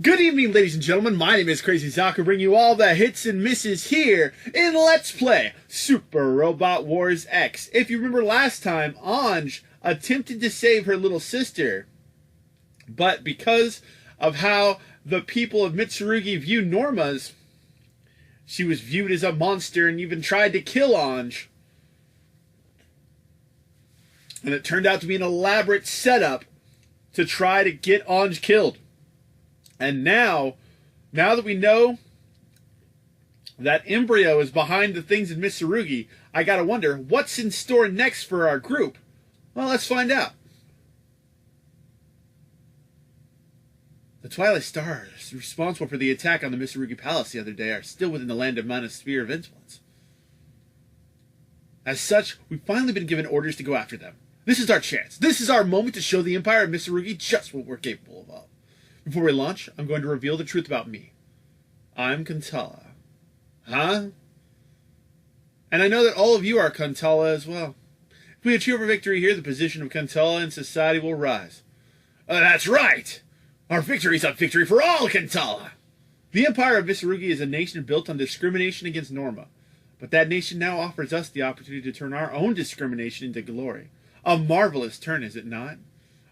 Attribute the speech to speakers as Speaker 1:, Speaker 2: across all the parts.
Speaker 1: Good evening, ladies and gentlemen. My name is Crazy Zaka, bringing you all the hits and misses here in Let's Play Super Robot Wars X. If you remember last time, Anj attempted to save her little sister, but because of how the people of Mitsurugi view Normas, she was viewed as a monster and even tried to kill Anj. And it turned out to be an elaborate setup to try to get Anj killed. And now that we know that Embryo is behind the things in Mitsurugi, I gotta wonder, what's in store next for our group? Well, let's find out. The Twilight Stars responsible for the attack on the Mitsurugi Palace the other day are still within the land of Mana's sphere of influence. As such, we've finally been given orders to go after them. This is our chance. This is our moment to show the Empire of Mitsurugi just what we're capable of. Before we launch, I'm going to reveal the truth about me. I'm Kuntala. Huh? And I know that all of you are Kuntala as well. If we achieve our victory here, the position of Kuntala in society will rise. That's right! Our victory is a victory for all Kuntala! The Empire of Mitsurugi is a nation built on discrimination against Norma. But that nation now offers us the opportunity to turn our own discrimination into glory. A marvelous turn, is it not?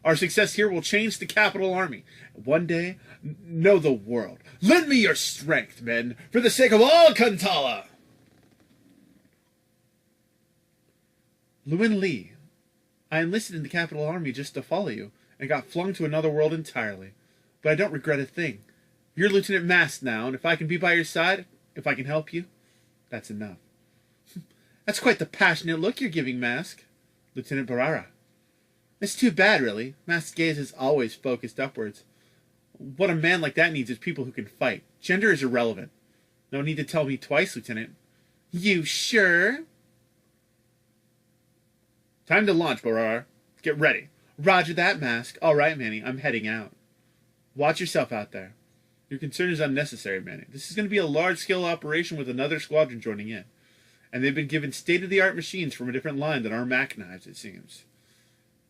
Speaker 1: Our success here will change the capital army. One day, know the world. Lend me your strength, men, for the sake of all Kuntala! Lewin Lee, I enlisted in the capital army just to follow you, and got flung to another world entirely. But I don't regret a thing. You're Lieutenant Mask now, and if I can be by your side, if I can help you, that's enough. That's quite the passionate look you're giving, Mask. Lieutenant Barara. It's too bad, really. Mask's gaze is always focused upwards. What a man like that needs is people who can fight. Gender is irrelevant. No need to tell me twice, Lieutenant. You sure? Time to launch, Barara. Get ready. Roger that, Mask. All right, Manny. I'm heading out. Watch yourself out there. Your concern is unnecessary, Manny. This is going to be a large-scale operation with another squadron joining in. And they've been given state-of-the-art machines from a different line than our Mac knives, it seems.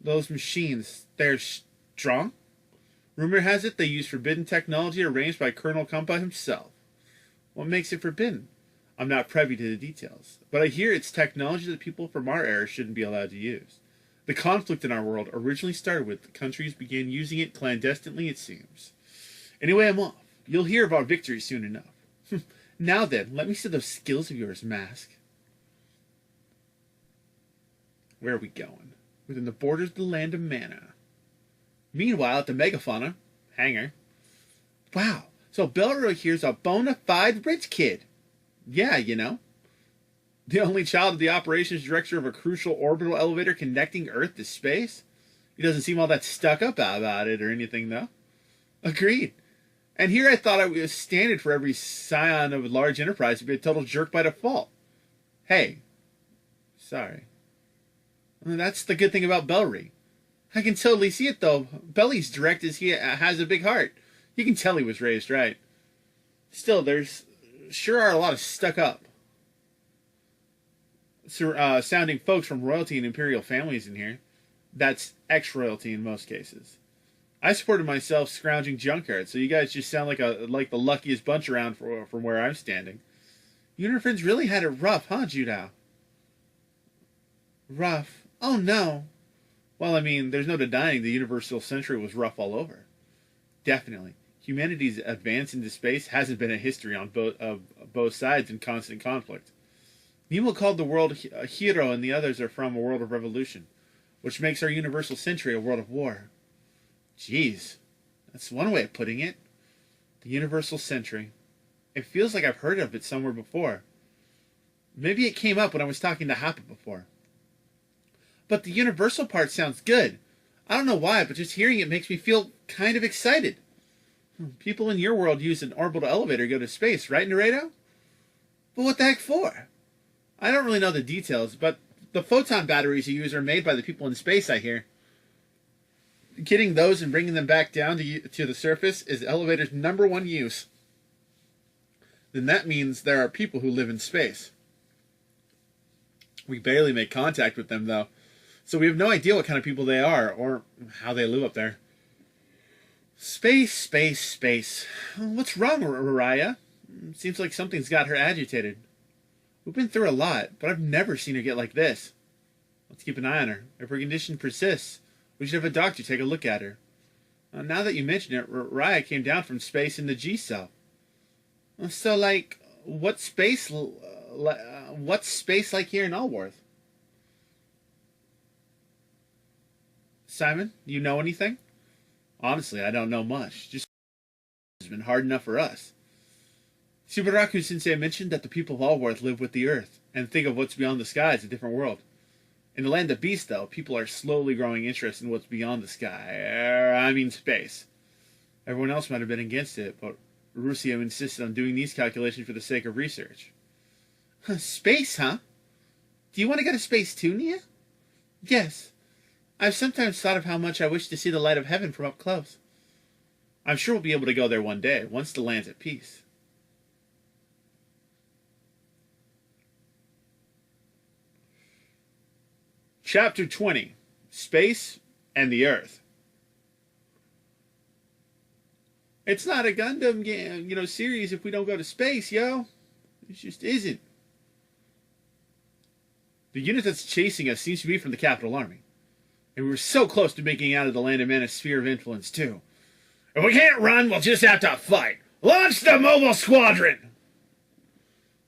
Speaker 1: Those machines, they're strong? Rumor has it they use forbidden technology arranged by Colonel Kumpa himself. What makes it forbidden? I'm not privy to the details, but I hear it's technology that people from our era shouldn't be allowed to use. The conflict in our world originally started with the countries began using it clandestinely, it seems. Anyway, I'm off. You'll hear of our victory soon enough. Now then, let me see those skills of yours, Mask. Where are we going? Within the borders of the land of Mana. Meanwhile, at the Megafauna hangar. Wow, so Belroy here's a bona fide rich kid. Yeah, you know. The only child of the operations director of a crucial orbital elevator connecting Earth to space. He doesn't seem all that stuck up about it or anything, though. Agreed. And here I thought I was standard for every scion of a large enterprise to be a total jerk by default. Hey. Sorry. That's the good thing about Belry. I can totally see it, though. Belly's direct as he has a big heart. You can tell he was raised right. Still, there's sure are a lot of stuck-up sounding folks from royalty and imperial families in here. That's ex-royalty in most cases. I supported myself scrounging junkyard, so you guys just sound like the luckiest bunch around from where I'm standing. You and your friends really had it rough, huh, Judao? Rough? Oh, no. Well, I mean, there's no denying the universal century was rough all over. Definitely. Humanity's advance into space hasn't been a history on both sides in constant conflict. Nemo called the world a hero and the others are from a world of revolution, which makes our universal century a world of war. Jeez, that's one way of putting it. The universal century. It feels like I've heard of it somewhere before. Maybe it came up when I was talking to Happa before. But the universal part sounds good. I don't know why, but just hearing it makes me feel kind of excited. People in your world use an orbital elevator to go to space, right, Naredo? But what the heck for? I don't really know the details, but the photon batteries you use are made by the people in space, I hear. Getting those and bringing them back down to the surface is the elevator's #1 use. Then that means there are people who live in space. We barely make contact with them, though. So we have no idea what kind of people they are, or how they live up there. Space, space, space. What's wrong, Raya? Seems like something's got her agitated. We've been through a lot, but I've never seen her get like this. Let's keep an eye on her. If her condition persists, we should have a doctor take a look at her. Now that you mention it, Raya came down from space in the G cell. So, like, what's space like here in Allworth? Simon, do you know anything? Honestly, I don't know much. Just it's been hard enough for us. Shibaraku-sensei mentioned that the people of Allworth live with the earth and think of what's beyond the sky as a different world. In the land of beasts, though, people are slowly growing interest in what's beyond the sky. I mean space. Everyone else might have been against it, but Rusio insisted on doing these calculations for the sake of research. Space, huh? Do you want to go to space too, Nia? Yes. I've sometimes thought of how much I wish to see the light of heaven from up close. I'm sure we'll be able to go there one day, once the land's at peace. Chapter 20. Space and the Earth. It's not a Gundam game, series if we don't go to space, yo. It just isn't. The unit that's chasing us seems to be from the Capital Army. And we were so close to making out of the land of man a sphere of influence, too. If we can't run, we'll just have to fight. Launch the mobile squadron!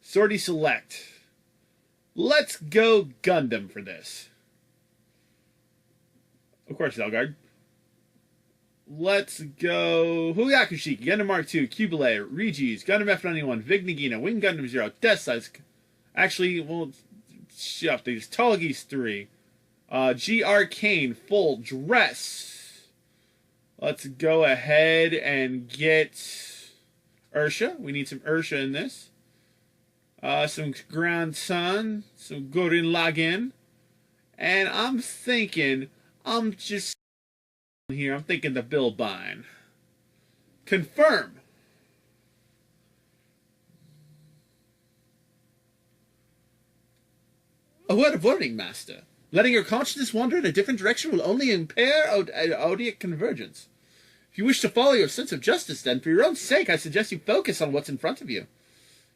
Speaker 1: Sortie select. Let's go Gundam for this. Of course, Zelgard. Let's go Huyakushiki, Gundam Mark II, Cubile, Regis, Gundam F91, Vig Nagina, Wing Gundam 0, Death Size. Actually, well, shut up, these Tallgeese 3. G Arcane, full dress. Let's go ahead and get Ursha. We need some Ursha in this. Some Grand Sun, some Gurren Lagann. And I'm thinking the Bilbine. Confirm. A word of warning, Master. Letting your consciousness wander in a different direction will only impair odic convergence. If you wish to follow your sense of justice, then, for your own sake, I suggest you focus on what's in front of you.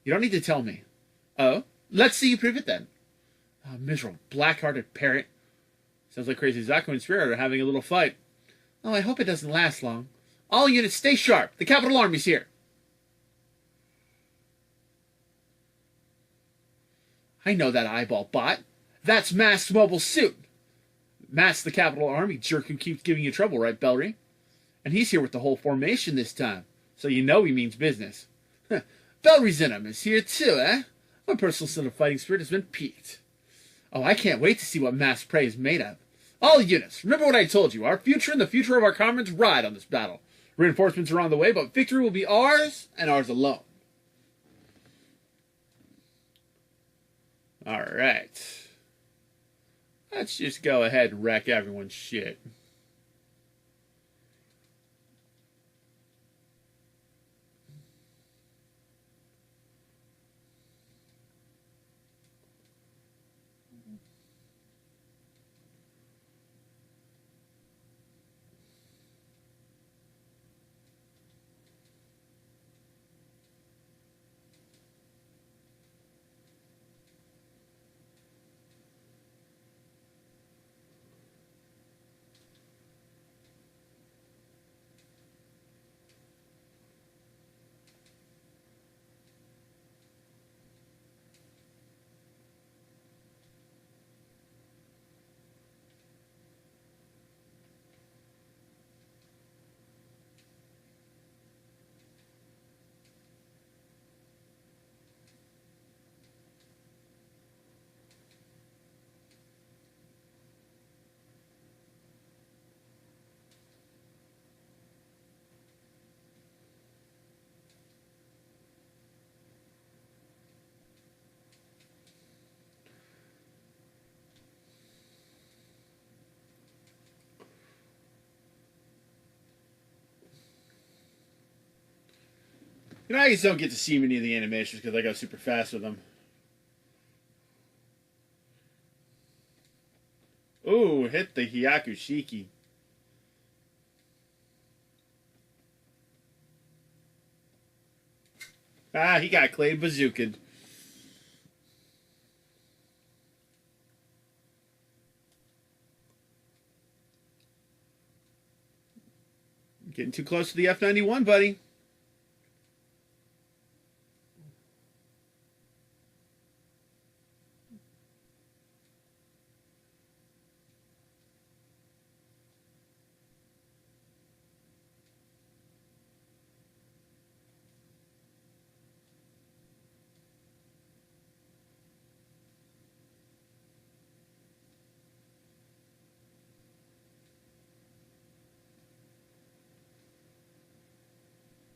Speaker 1: You don't need to tell me. Oh? Let's see you prove it, then. Oh, miserable, black-hearted parrot. Sounds like Crazy Zaku and Spirit are having a little fight. Oh, I hope it doesn't last long. All units, stay sharp. The Capital Army's here. I know that eyeball bot. That's Mask's mobile suit. Mask's the Capital Army jerk who keeps giving you trouble, right, Bellry? And he's here with the whole formation this time, so you know he means business. Bellry Zenum is here too, eh? My personal sense of fighting spirit has been piqued. Oh, I can't wait to see what Mask's prey is made of. All units, remember what I told you. Our future and the future of our comrades ride on this battle. Reinforcements are on the way, but victory will be ours, and ours alone. Alright. Let's just go ahead and wreck everyone's shit. I just don't get to see many of the animations because I go super fast with them. Ooh, hit the Hyakushiki. Ah, he got Clay bazookaed. Getting too close to the F-91, buddy.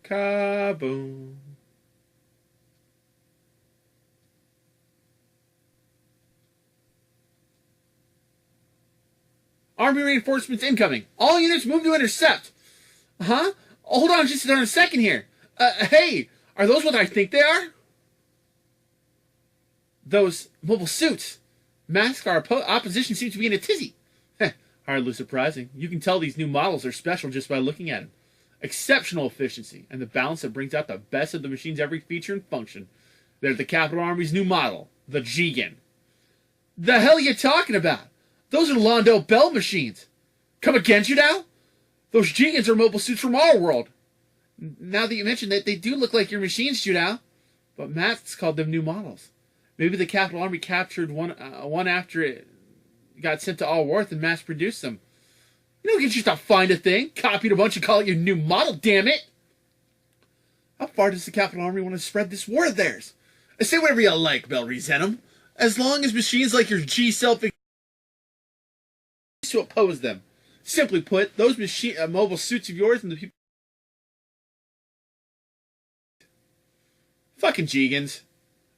Speaker 1: Kaboom. Army reinforcements incoming. All units move to intercept. Huh? Hold on just a second here. Hey, are those what I think they are? Those mobile suits. Mask our opposition seems to be in a tizzy. Hardly surprising. You can tell these new models are special just by looking at them. Exceptional efficiency and the balance that brings out the best of the machine's every feature and function. They're the Capital Army's new model, the Jegan. The hell are you talking about? Those are Londo Bell machines. Come against you now? Those Jegans are mobile suits from our world. Now that you mention that, they do look like your machines, Judao. But Matt's called them new models. Maybe the Capital Army captured one after it got sent to Allworth and mass-produced them. You don't get just to find a thing, copied a bunch and call it your new model, damn it! How far does the Capital Army want to spread this war of theirs? Say whatever you like, Belrezenum. As long as machines like your G-Self to oppose them. Simply put, those mobile suits of yours and the people... Fucking Jegans.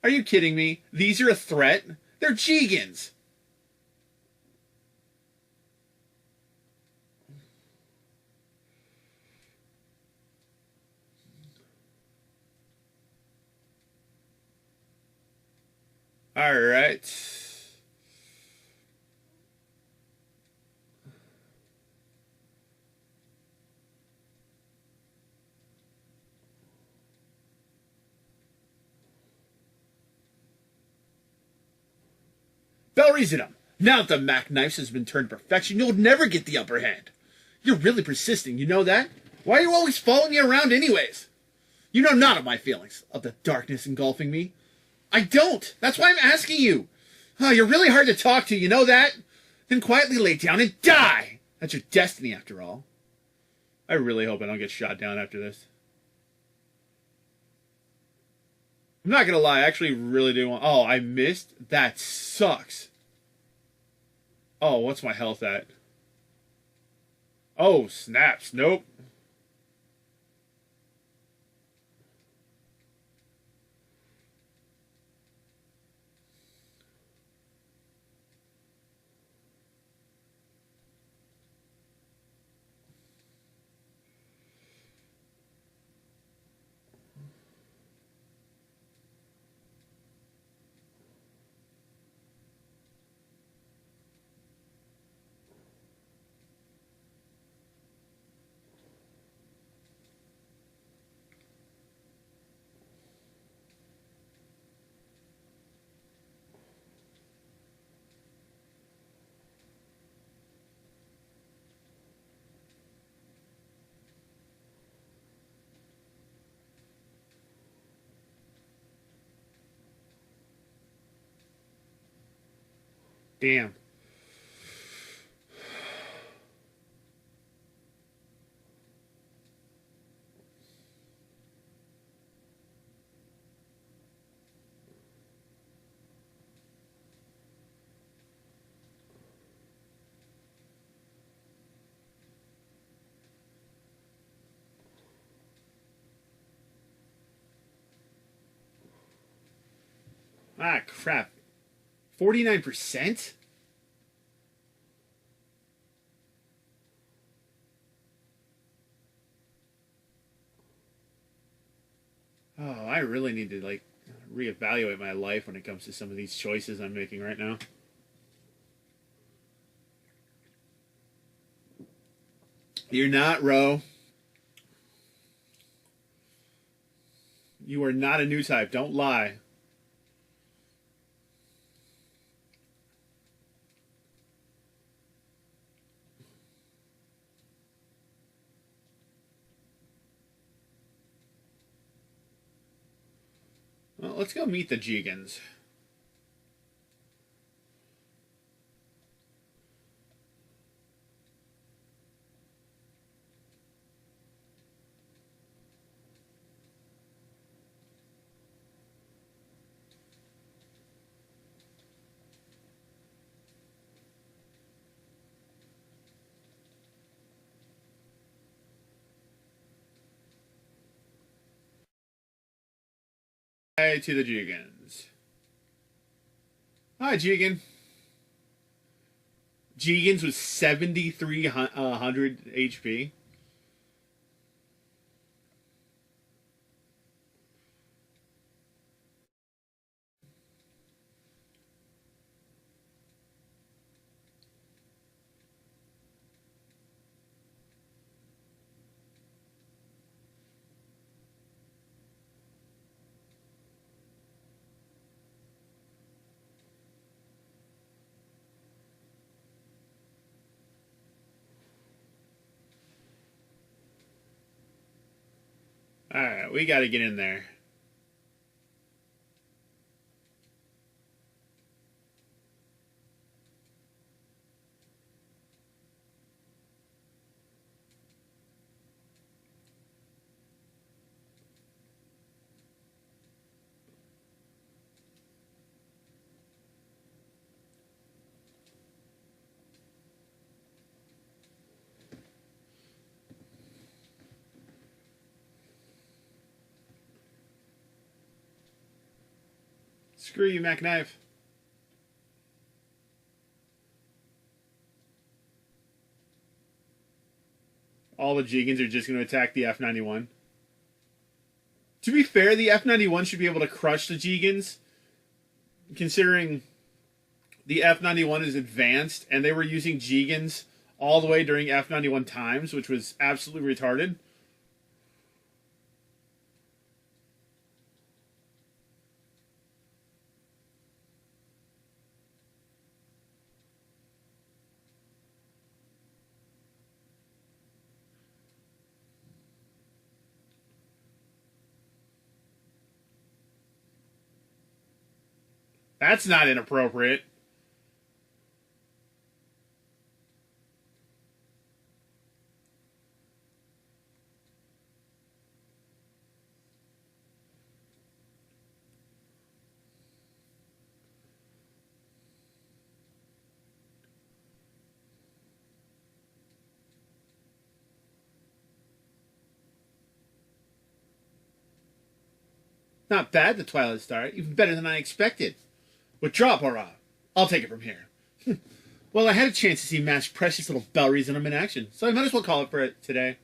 Speaker 1: Are you kidding me? These are a threat? They're Jegans. All right. Belrezenum, now that the Mac Knives has been turned to perfection, you'll never get the upper hand. You're really persisting, you know that? Why are you always following me around anyways? You know not of my feelings, of the darkness engulfing me. I don't. That's why I'm asking you. Oh, you're really hard to talk to, you know that? Then quietly lay down and die. That's your destiny, after all. I really hope I don't get shot down after this. I'm not gonna lie, I actually really do want... Oh, I missed? That sucks. Oh, what's my health at? Oh, snaps. Nope. Damn. Ah, crap. 49%? Oh, I really need to, like, reevaluate my life when it comes to some of these choices I'm making right now. You're not, Ro. You are not a new type. Don't lie. Well, let's go meet the Jegans. Hi to the Jegans. Hi, Jegan. Jegans was 7,300 HP. Alright, we gotta get in there. Screw you, MacKnife. All the Jegans are just going to attack the F-91. To be fair, the F-91 should be able to crush the Jegans, considering the F-91 is advanced, and they were using Jegans all the way during F-91 times, which was absolutely retarded. That's not inappropriate. Not bad, the Twilight Star. Even better than I expected. Withdraw, Pora. I'll take it from here. Well, I had a chance to see Matt's precious little Bellries and I'm in action, so I might as well call it for it today.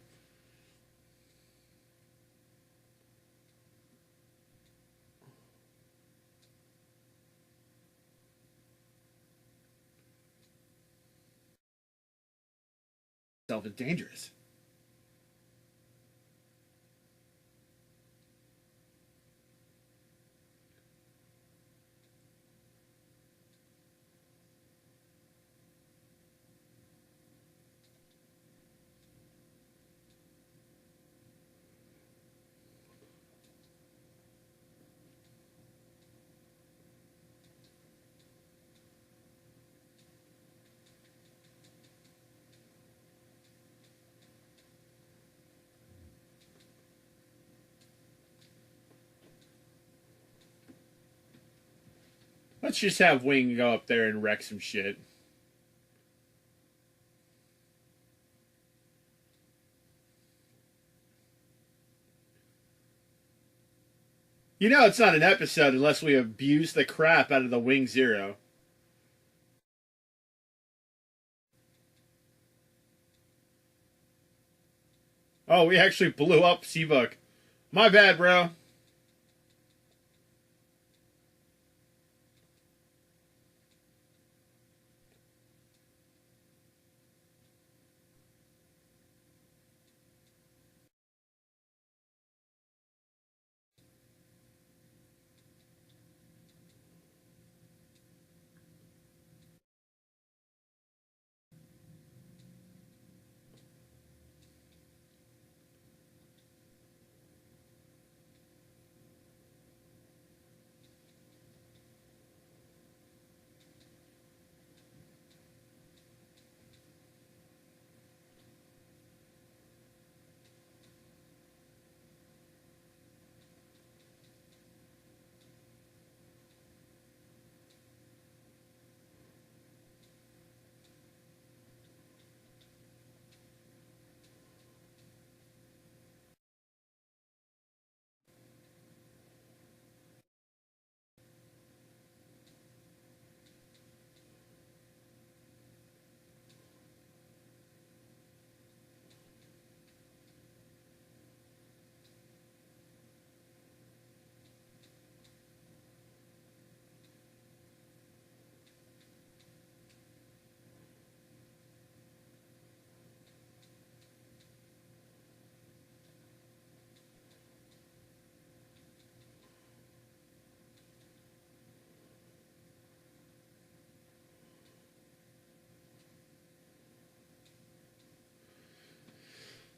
Speaker 1: Self is dangerous. Let's just have Wing go up there and wreck some shit. You know it's not an episode unless we abuse the crap out of the Wing Zero. Oh, we actually blew up Seabook. My bad, bro.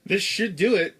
Speaker 1: This should do it.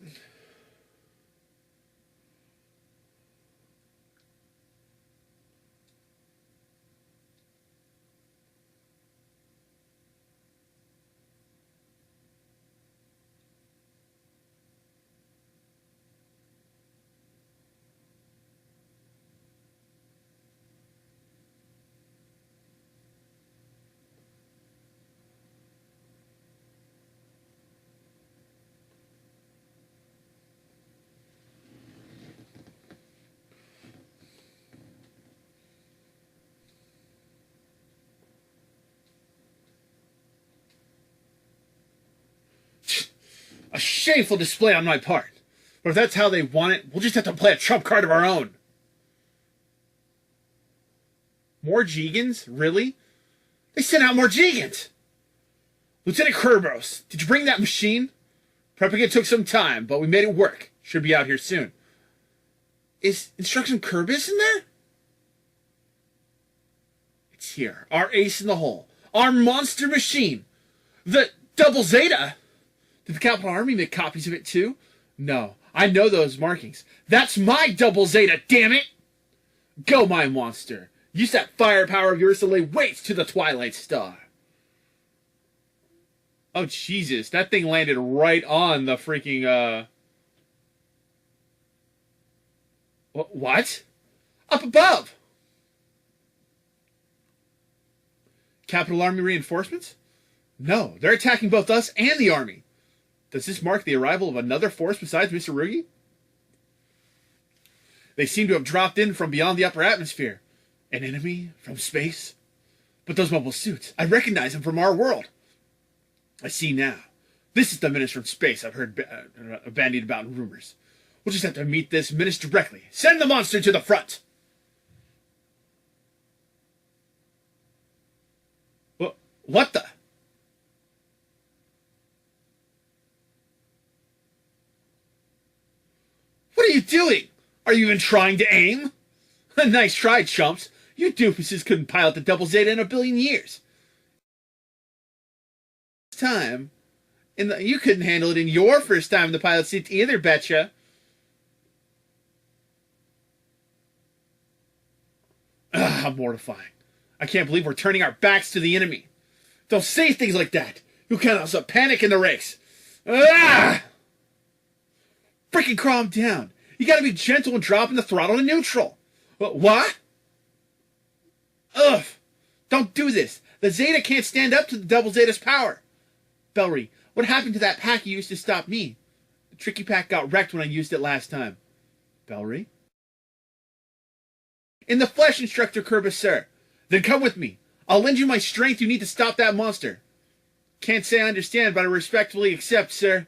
Speaker 1: A shameful display on my part. But if that's how they want it, we'll just have to play a trump card of our own. More Jegans? Really? They sent out more Jegans! Lieutenant Kerberos, did you bring that machine? Prepping it took some time, but we made it work. Should be out here soon. Is Instruction Kerbis in there? It's here. Our ace in the hole. Our monster machine. The Double Zeta. Did the Capital Army make copies of it too? No. I know those markings. That's my Double Zeta, damn it! Go, my monster. Use that firepower of yours to lay waste to the Twilight Star. Oh, Jesus. That thing landed right on the freaking, What? Up above! Capital Army reinforcements? No, they're attacking both us and the Army. Does this mark the arrival of another force besides Mr. Rugi? They seem to have dropped in from beyond the upper atmosphere. An enemy from space? But those mobile suits, I recognize them from our world. I see now. This is the menace from space I've heard bandied about in rumors. We'll just have to meet this menace directly. Send the monster to the front! What the? What are you doing? Are you even trying to aim? Nice try, chumps. You doofuses couldn't pilot the Double Zeta in a billion years. You couldn't handle it in your first time in the pilot seat either, betcha. How mortifying. I can't believe we're turning our backs to the enemy. Don't say things like that. You'll cause a panic in the race. Freaking calm down. You gotta be gentle and dropping the throttle to neutral. What? Ugh. Don't do this. The Zeta can't stand up to the Double Zeta's power. Bellry, what happened to that pack you used to stop me? The tricky pack got wrecked when I used it last time. Bellry? In the flesh, Instructor Kerbis, sir. Then come with me. I'll lend you my strength you need to stop that monster. Can't say I understand, but I respectfully accept, sir.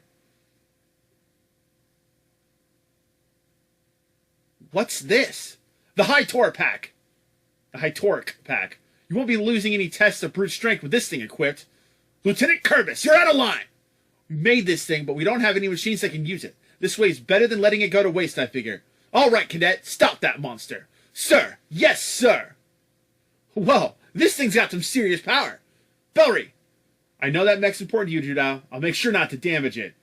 Speaker 1: What's this? The High Torque Pack. The High Torque Pack. You won't be losing any tests of brute strength with this thing equipped. Lieutenant Kerbis, you're out of line! We made this thing, but we don't have any machines that can use it. This way is better than letting it go to waste, I figure. All right, cadet, stop that monster. Sir! Yes, sir! Whoa, this thing's got some serious power. Bellry! I know that mech's important to you, Judao. I'll make sure not to damage it.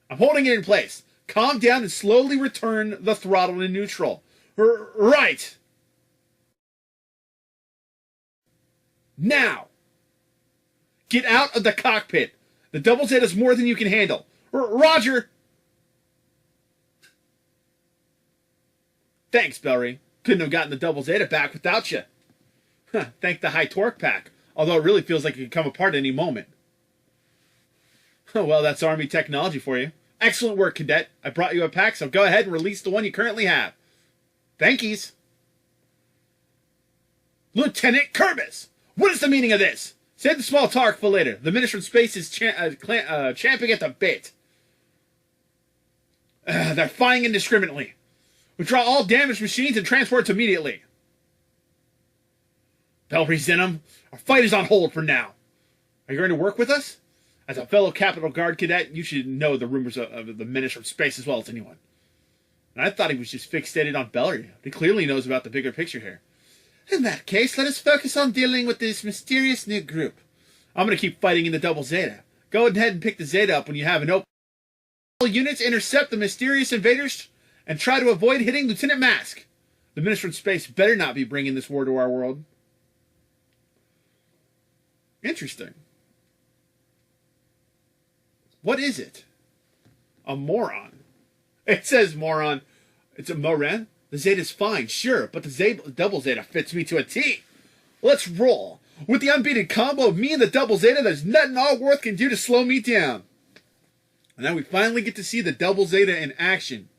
Speaker 1: I'm holding it in place. Calm down and slowly return the throttle to neutral. Right! Now! Get out of the cockpit. The Double Z is more than you can handle. Roger! Thanks, Bellry. Couldn't have gotten the Double Zeta back without you. Thank the High Torque Pack, although it really feels like it could come apart at any moment. Well, that's Army technology for you. Excellent work, Cadet. I brought you a pack, so go ahead and release the one you currently have. Thankies. Lieutenant Kerbis! What is the meaning of this? Save the small talk for later. The menace from space is champing at the bit. They're firing indiscriminately. Withdraw all damaged machines and transports immediately. Bellry's in them. Our fight is on hold for now. Are you going to work with us? As a fellow Capitol Guard cadet, you should know the rumors of the menace from space as well as anyone. And I thought he was just fixated on Bellry. He clearly knows about the bigger picture here. In that case, let us focus on dealing with this mysterious new group. I'm going to keep fighting in the Double Zeta. Go ahead and pick the Zeta up when you have an open. All units intercept the mysterious invaders and try to avoid hitting Lieutenant Mask. The Minister in Space better not be bringing this war to our world. Interesting. What is it? A moron. It says moron. It's a moran. The Zeta's fine, sure, but the double Zeta fits me to a T. Let's roll. With the unbeaten combo of me and the double Zeta, there's nothing Allworth can do to slow me down. And now we finally get to see the double Zeta in action.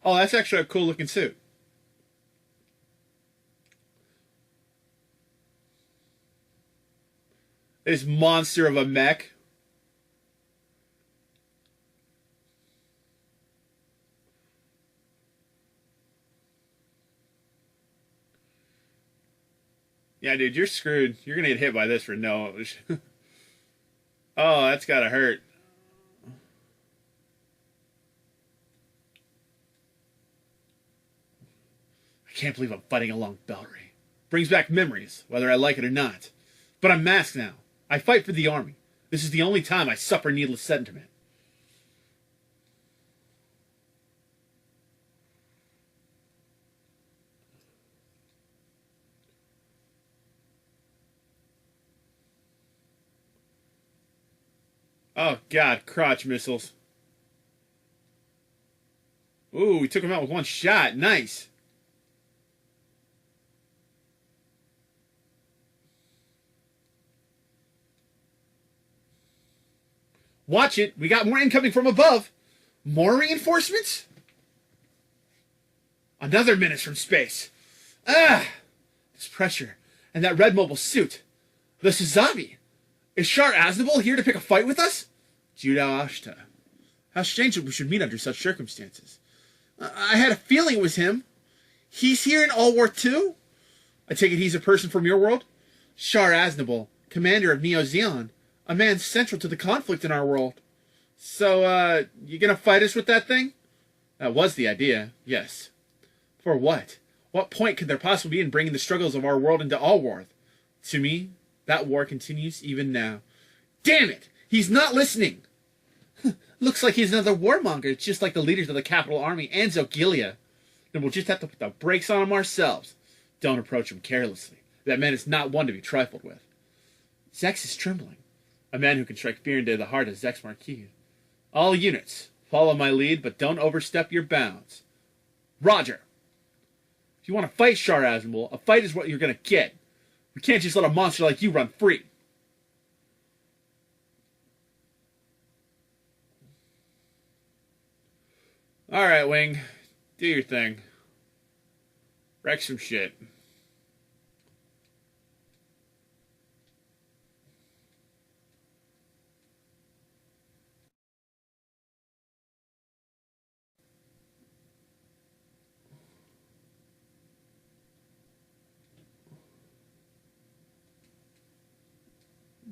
Speaker 1: Oh, that's actually a cool looking suit. This monster of a mech. Yeah, dude, you're screwed. You're going to get hit by this for no. Oh, that's got to hurt. I can't believe I'm fighting along Bellery. Brings back memories, whether I like it or not. But I'm masked now. I fight for the army. This is the only time I suffer needless sentiment. Oh, God, crotch missiles. Ooh, we took him out with one shot. Nice. Watch it. We got more incoming from above. More reinforcements? Another menace from space. Ah! This pressure. And that red mobile suit. The Suzabi. Is Shar Aznable here to pick a fight with us? Judah Ashta. How strange that we should meet under such circumstances. I had a feeling it was him. He's here in All War II? I take it he's a person from your world? Shar Aznable, commander of Neo Zeon, a man central to the conflict in our world. So, you gonna fight us with that thing? That was the idea, yes. For what? What point could there possibly be in bringing the struggles of our world into Allworth? To me, that war continues even now. Damn it! He's not listening! Looks like he's another warmonger, just like the leaders of the Capital Army and Zogilia. Then we'll just have to put the brakes on him ourselves. Don't approach him carelessly. That man is not one to be trifled with. Zex is trembling. A man who can strike fear into the heart of Zex Marquis. All units, follow my lead, but don't overstep your bounds. Roger. If you want to fight Shar Aznable, a fight is what you're going to get. We can't just let a monster like you run free. Alright, Wing. Do your thing. Wreck some shit.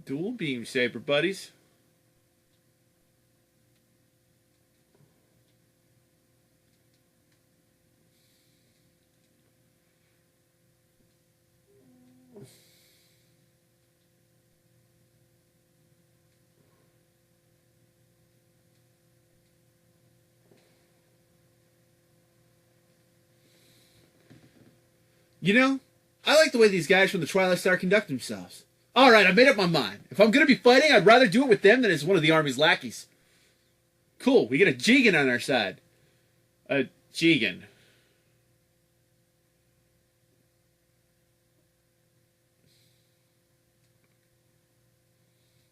Speaker 1: Dual beam saber, buddies. You know, I like the way these guys from the Twilight Star conduct themselves. Alright, I made up my mind. If I'm going to be fighting, I'd rather do it with them than as one of the army's lackeys. Cool, we get a Jegan on our side. A Jegan.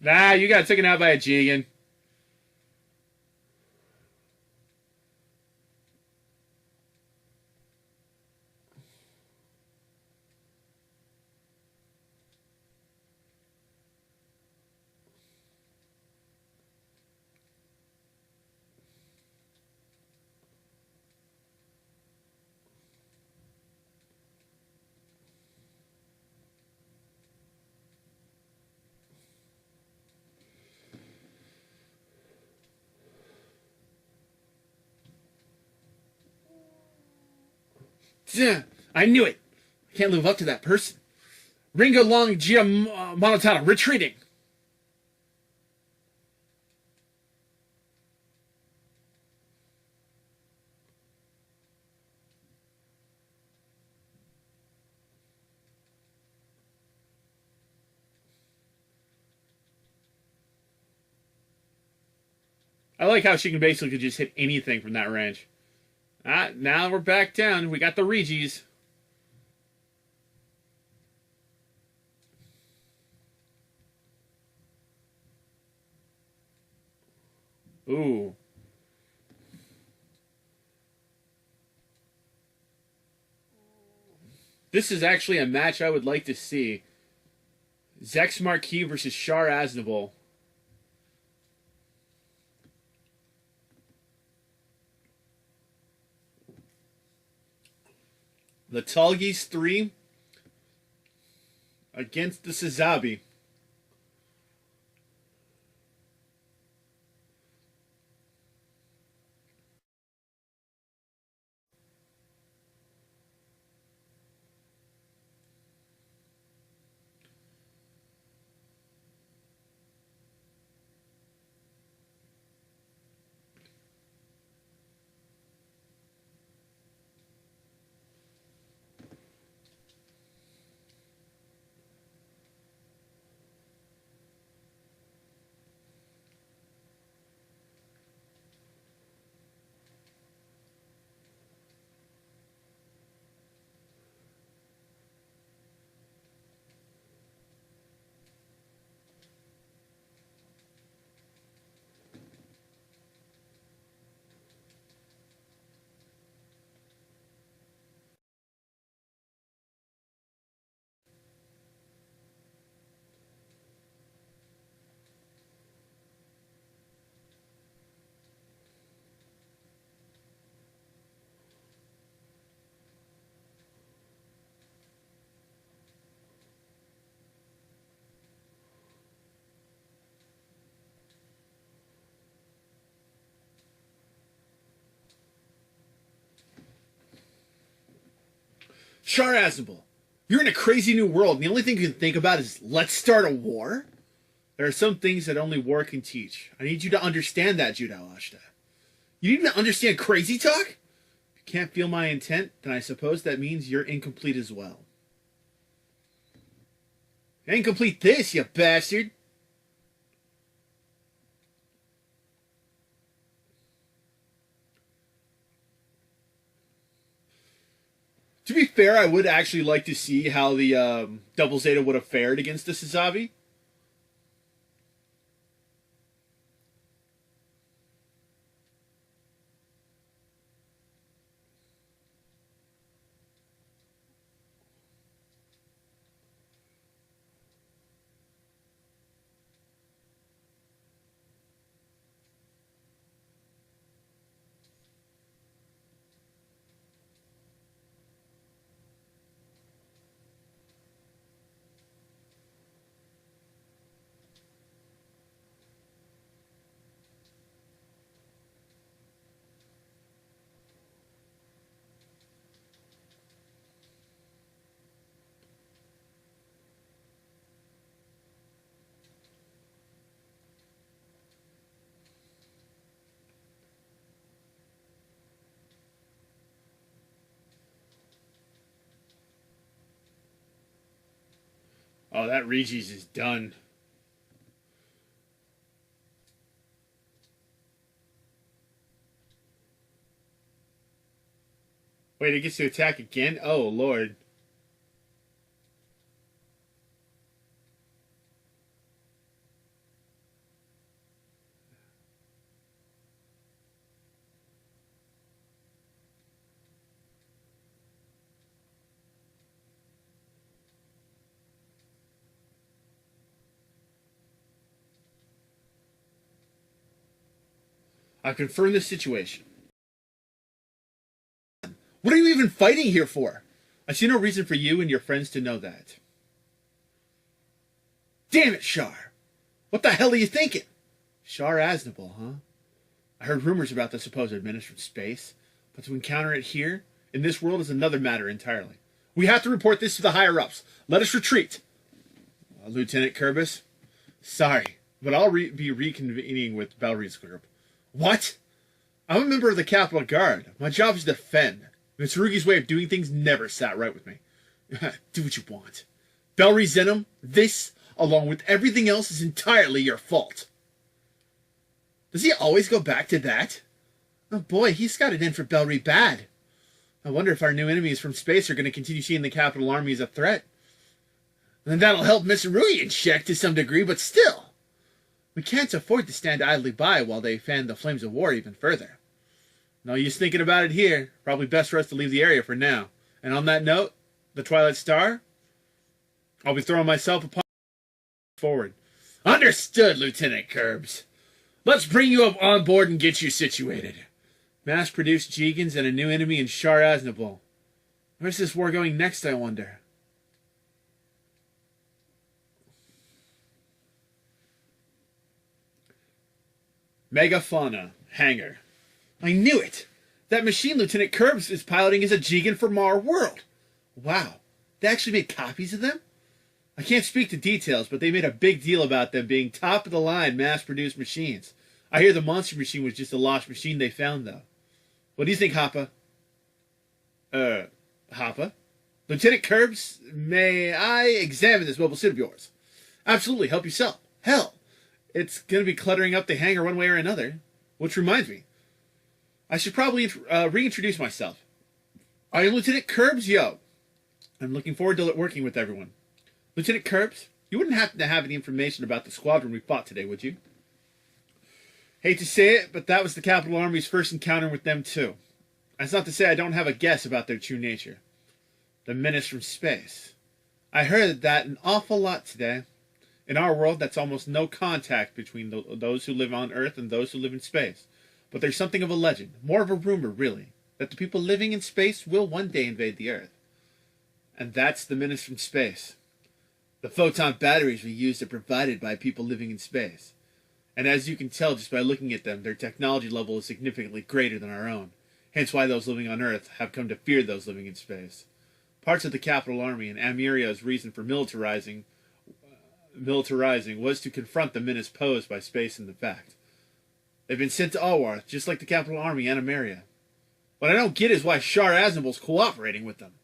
Speaker 1: Nah, you got taken out by a Jegan. I knew it. I can't live up to that person. Ringo Long Gia Monotana, retreating. I like how she can basically just hit anything from that range. Ah, now we're back down. We got the Regis. Ooh. This is actually a match I would like to see. Zex Marquis versus Char Aznavour. The Talgis 3 against the Sazabi. Char Aznavour, you're in a crazy new world, and the only thing you can think about is let's start a war? There are some things that only war can teach. I need you to understand that, Judao Ashta. You need to understand crazy talk? If you can't feel my intent, then I suppose that means you're incomplete as well. Incomplete this, you bastard! To be fair, I would actually like to see how the Double Zeta would have fared against the Sazabi. Oh, that Regis is done. Wait, it gets to attack again? Oh, Lord. I've confirmed the situation. What are you even fighting here for? I see no reason for you and your friends to know that. Damn it, Char! What the hell are you thinking? Char Aznavour, huh? I heard rumors about the supposed menace from space, but to encounter it here, in this world, is another matter entirely. We have to report this to the higher-ups. Let us retreat. Lieutenant Kerbis? Sorry, but I'll be reconvening with Belry's group. What? I'm a member of the Capitol Guard. My job is to defend. Mitsurugi's way of doing things never sat right with me. Do what you want. Belry Zenom, this, along with everything else, is entirely your fault. Does he always go back to that? Oh boy, he's got it in for Bellry bad. I wonder if our new enemies from space are going to continue seeing the Capital Army as a threat. And that'll help Miss Rui in check to some degree, but still. We can't afford to stand idly by while they fan the flames of war even further. No use thinking about it here. Probably best for us to leave the area for now. And on that note, the Twilight Star, I'll be throwing myself upon forward. Understood, Lieutenant Curbs. Let's bring you up on board and get you situated. Mass-produced Jegans and a new enemy in Shar Aznable. Where's this war going next, I wonder? Megafauna hangar. I knew it! That machine Lieutenant Curbs is piloting is a Jegan from our world. Wow, they actually made copies of them? I can't speak to details, but they made a big deal about them being top-of-the-line mass-produced machines. I hear the monster machine was just a lost machine they found, though. What do you think, Hoppa? Hoppa? Lieutenant Curbs, may I examine this mobile suit of yours? Absolutely, help yourself. Hell, it's going to be cluttering up the hangar one way or another. Which reminds me, I should probably reintroduce myself. I am Lieutenant Curbs, yo. I'm looking forward to working with everyone. Lieutenant Curbs, you wouldn't happen to have any information about the squadron we fought today, would you? Hate to say it, but that was the Capital Army's first encounter with them, too. That's not to say I don't have a guess about their true nature. The menace from space. I heard that an awful lot today. In our world, that's almost no contact between those who live on Earth and those who live in space. But there's something of a legend, more of a rumor, really, that the people living in space will one day invade the Earth. And that's the menace from space. The photon batteries we use are provided by people living in space. And as you can tell just by looking at them, their technology level is significantly greater than our own. Hence why those living on Earth have come to fear those living in space. Parts of the Capital Army and Amiria's reason for militarizing was to confront the menace posed by space and the fact. They've been sent to Alwarth, just like the Capital Army and Ameria. What I don't get is why Shar Aznable's cooperating with them.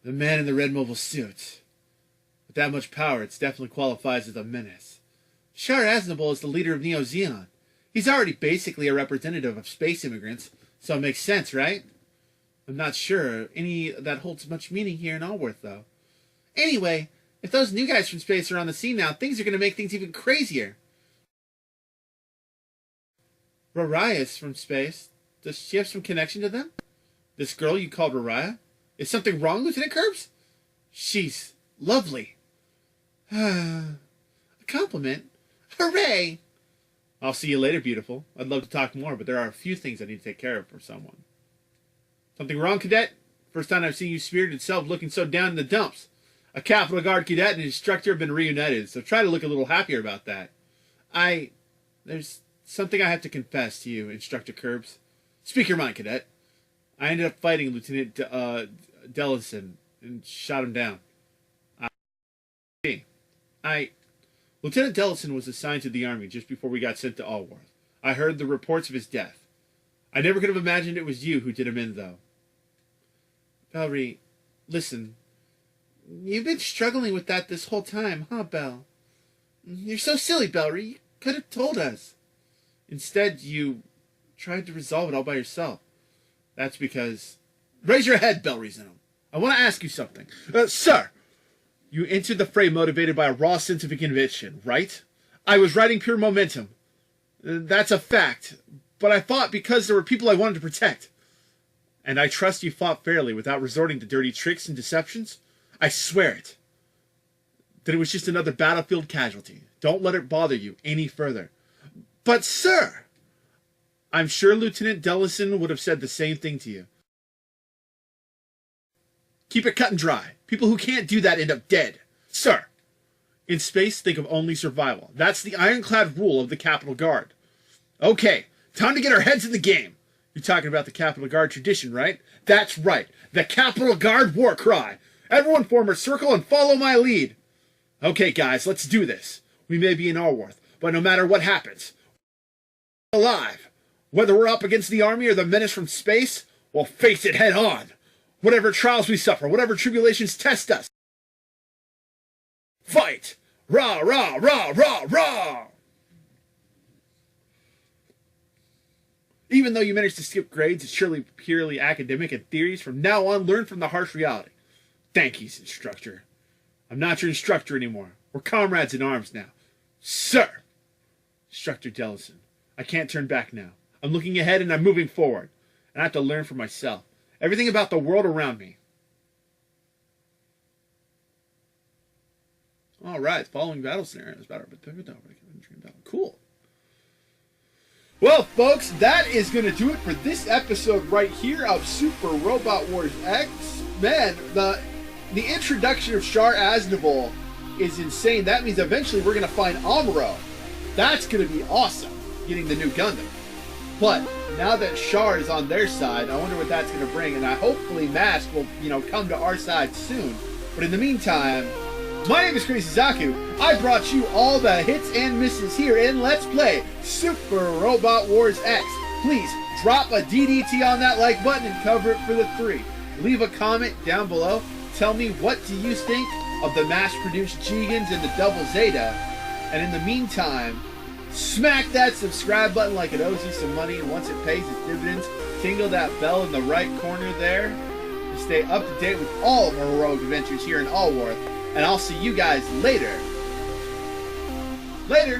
Speaker 1: The man in the red mobile suit. With that much power, it definitely qualifies as a menace. Shar Aznable is the leader of Neo Zeon. He's already basically a representative of space immigrants, so it makes sense, right? I'm not sure any that holds much meaning here in Alworth, though. Anyway, if those new guys from space are on the scene now, things are going to make things even crazier. Raria's from space. Does she have some connection to them? This girl you called Raria? Is something wrong, Lieutenant Curbs? She's lovely. A compliment? Hooray! I'll see you later, beautiful. I'd love to talk more, but there are a few things I need to take care of for someone. Something wrong, cadet? First time I've seen you spirited self looking so down in the dumps. A Capital Guard cadet and his instructor have been reunited, so try to look a little happier about that. There's something I have to confess to you, Instructor Curbs. Speak your mind, cadet. I ended up fighting Lieutenant Dellison and shot him down. Lieutenant Dellison was assigned to the Army just before we got sent to Alworth. I heard the reports of his death. I never could have imagined it was you who did him in, though. Bellry, listen. You've been struggling with that this whole time, huh, Bell? You're so silly, Bellry. You could have told us. Instead, you tried to resolve it all by yourself. That's because... Raise your head, Bellry Zenum. I want to ask you something. Sir! You entered the fray motivated by a raw sense of conviction, right? I was riding pure momentum. That's a fact. But I fought because there were people I wanted to protect. And I trust you fought fairly without resorting to dirty tricks and deceptions. I swear it. That it was just another battlefield casualty. Don't let it bother you any further. But, sir! I'm sure Lieutenant Dellison would have said the same thing to you. Keep it cut and dry. People who can't do that end up dead. Sir! In space, think of only survival. That's the ironclad rule of the Capital Guard. Okay, time to get our heads in the game. You're talking about the Capital Guard tradition, right? That's right. The Capital Guard war cry. Everyone form a circle and follow my lead. Okay, guys, let's do this. We may be in Alworth, but no matter what happens, we're alive. Whether we're up against the Army or the menace from space, we'll face it head on. Whatever trials we suffer, whatever tribulations test us. Fight! Rah, rah, rah, rah, rah! Even though you managed to skip grades, it's surely purely academic and theories. From now on, learn from the harsh reality. Thank you, instructor. I'm not your instructor anymore. We're comrades in arms now. Sir! Instructor Jellison, I can't turn back now. I'm looking ahead and I'm moving forward. And I have to learn for myself. Everything about the world around me. Alright, following battle scenarios. Cool. Well, folks, that is going to do it for this episode right here of Super Robot Wars X. Man, the introduction of Char Aznavour is insane. That means eventually we're going to find Amuro. That's going to be awesome, getting the new Gundam. But now that Char is on their side, I wonder what that's going to bring. And hopefully Mask will, come to our side soon. But in the meantime, my name is Crazy Zaku. I brought you all the hits and misses here in Let's Play Super Robot Wars X. Please drop a DDT on that like button and cover it for the 3. Leave a comment down below. Tell me, what do you think of the mass-produced Jegans and the Double Zeta? And in the meantime, smack that subscribe button like it owes you some money, and once it pays its dividends, tingle that bell in the right corner there to stay up to date with all of our heroic adventures here in Allworth. And I'll see you guys later. Later!